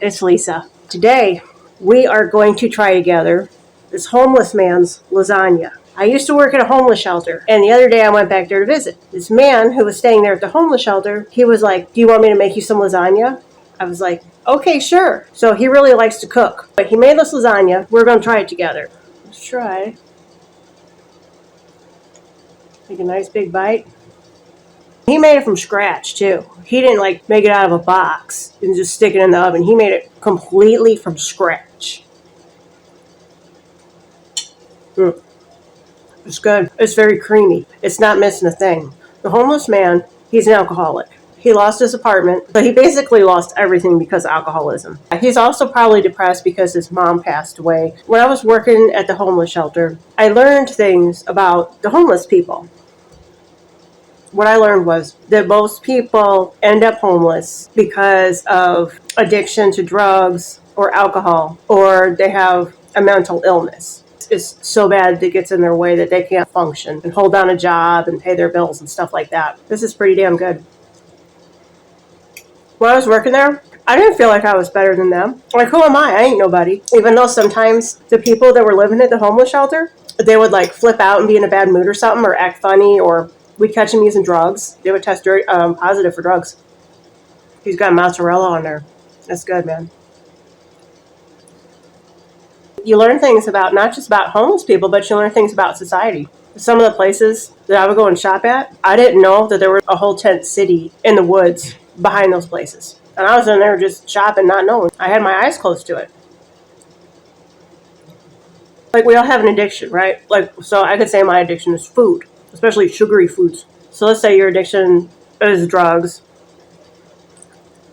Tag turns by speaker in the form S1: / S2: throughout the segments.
S1: It's Lisa. Today, we are going to try together this homeless man's lasagna. I used to work at a homeless shelter, and the other day I went back there to visit. This man who was staying there at the homeless shelter, he was like, "Do you want me to make you some lasagna?" I was like, "Okay, sure." So he really likes to cook. But he made this lasagna. We're going to try it together. Let's try. Take a nice big bite. He made it from scratch, too. He didn't make it out of a box and just stick it in the oven. He made it completely from scratch. It's good. It's very creamy. It's not missing a thing. The homeless man, he's an alcoholic. He lost his apartment, but he basically lost everything because of alcoholism. He's also probably depressed because his mom passed away. When I was working at the homeless shelter, I learned things about the homeless people. What I learned was that most people end up homeless because of addiction to drugs or alcohol, or they have a mental illness. It's so bad that it gets in their way that they can't function and hold down a job and pay their bills and stuff like that. This is pretty damn good. When I was working there, I didn't feel like I was better than them. Like, who am I? I ain't nobody. Even though sometimes the people that were living at the homeless shelter, they would flip out and be in a bad mood or something, or act funny, or we'd catch them using drugs. They would test positive for drugs. He's got mozzarella on there. That's good, man. You learn things about not just about homeless people, but you learn things about society. Some of the places that I would go and shop at, I didn't know that there was a whole tent city in the woods behind those places. And I was in there just shopping, not knowing. I had my eyes closed to it. We all have an addiction, right? So I could say my addiction is food, especially sugary foods. So let's say your addiction is drugs.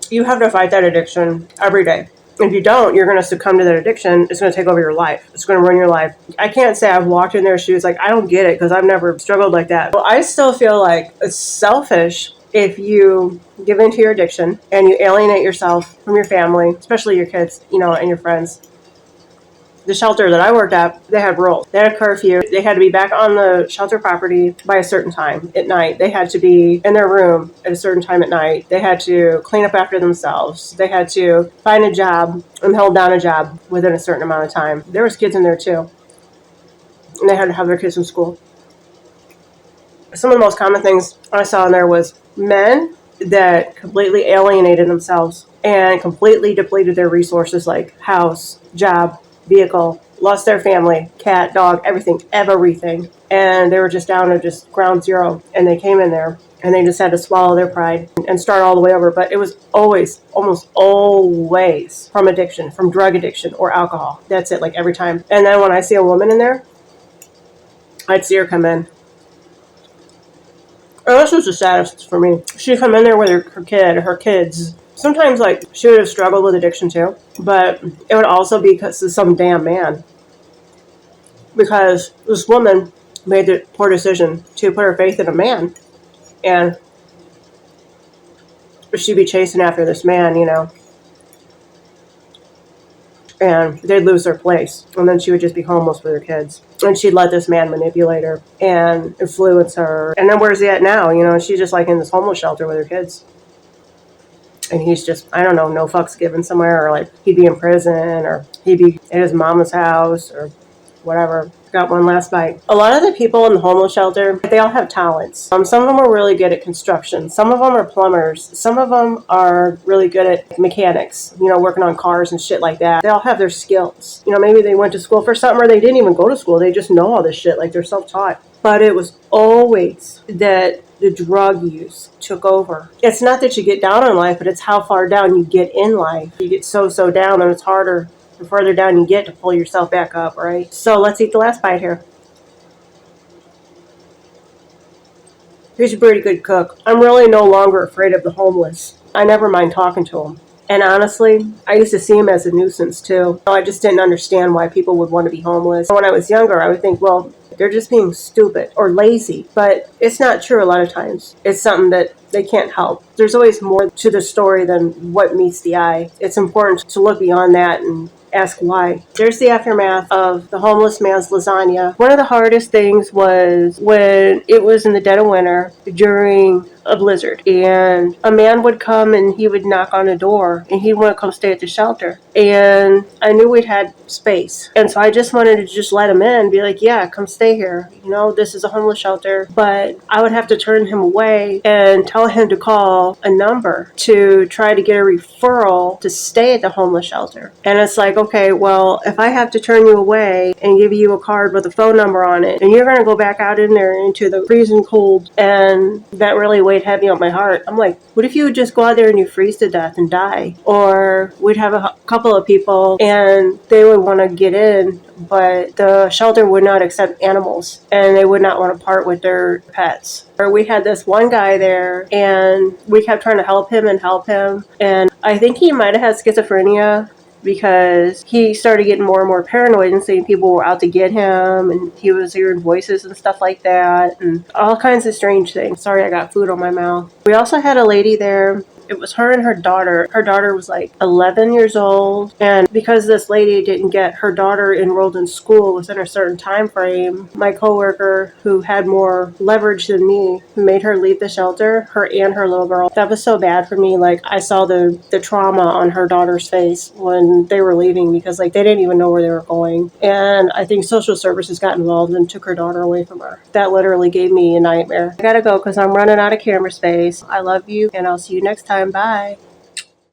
S1: You have to fight that addiction every day. If you don't, you're going to succumb to that addiction. It's going to take over your life. It's going to ruin your life. I can't say I've walked in their shoes. I don't get it because I've never struggled like that. Well, I still feel like it's selfish if you give into your addiction and you alienate yourself from your family, especially your kids, and your friends. The shelter that I worked at, they had rules. They had a curfew. They had to be back on the shelter property by a certain time at night. They had to be in their room at a certain time at night. They had to clean up after themselves. They had to find a job and hold down a job within a certain amount of time. There was kids in there too. And they had to have their kids from school. Some of the most common things I saw in there was men that completely alienated themselves and completely depleted their resources like house, job, vehicle, lost their family, cat, dog, everything, and they were just down to just ground zero. And they came in there and they just had to swallow their pride and start all the way over. But it was almost always from addiction, from drug addiction or alcohol. That's it, every time. And then when I see a woman in there, I'd see her come in. And this was the saddest for me. She'd come in there with her kids. Sometimes, she would have struggled with addiction too, but it would also be because of some damn man. Because this woman made the poor decision to put her faith in a man, and she'd be chasing after this man, and they'd lose their place, and then she would just be homeless with her kids. And she'd let this man manipulate her and influence her. And then where's he at now? She's just in this homeless shelter with her kids. And he's just, I don't know, no fucks given somewhere, or he'd be in prison, or he'd be at his mama's house, or whatever. Got one last bite. A lot of the people in the homeless shelter, they all have talents. Some of them are really good at construction. Some of them are plumbers. Some of them are really good at mechanics, working on cars and shit like that. They all have their skills. Maybe they went to school for something, or they didn't even go to school. They just know all this shit, they're self-taught. But it was always that the drug use took over. It's not that you get down in life, but it's how far down you get in life. You get so down, and it's harder the further down you get to pull yourself back up, right? So let's eat the last bite here. He's a pretty good cook. I'm really no longer afraid of the homeless. I never mind talking to them. And honestly, I used to see him as a nuisance too. I just didn't understand why people would want to be homeless. When I was younger, I would think, well, they're just being stupid or lazy. But it's not true a lot of times. It's something that they can't help. There's always more to the story than what meets the eye. It's important to look beyond that and ask why. There's the aftermath of the homeless man's lasagna. One of the hardest things was when it was in the dead of winter during a blizzard, and a man would come and he would knock on the door and he would come stay at the shelter. And I knew we'd had space, and so I just wanted to just let him in, be like, yeah, come stay here, this is a homeless shelter. But I would have to turn him away and tell him to call a number to try to get a referral to stay at the homeless shelter. And it's like, okay, well, if I have to turn you away and give you a card with a phone number on it, and you're going to go back out in there into the freezing cold, and that really weighed heavy on my heart. I'm like, what if you would just go out there and you freeze to death and die? Or we'd have a couple of people and they would want to get in, but the shelter would not accept animals and they would not want to part with their pets. Or we had this one guy there and we kept trying to help him, and I think he might have had schizophrenia, because he started getting more and more paranoid and saying people were out to get him, and he was hearing voices and stuff like that, and all kinds of strange things. Sorry, I got food on my mouth. We also had a lady there. It was her and her daughter. Her daughter was like 11 years old, and because this lady didn't get her daughter enrolled in school within a certain time frame, my coworker, who had more leverage than me, made her leave the shelter, her and her little girl. That was so bad for me. Like, I saw the trauma on her daughter's face when they were leaving, because like they didn't even know where they were going. And I think social services got involved and took her daughter away from her. That literally gave me a nightmare. I gotta go because I'm running out of camera space. I love you, and I'll see you next time. Bye.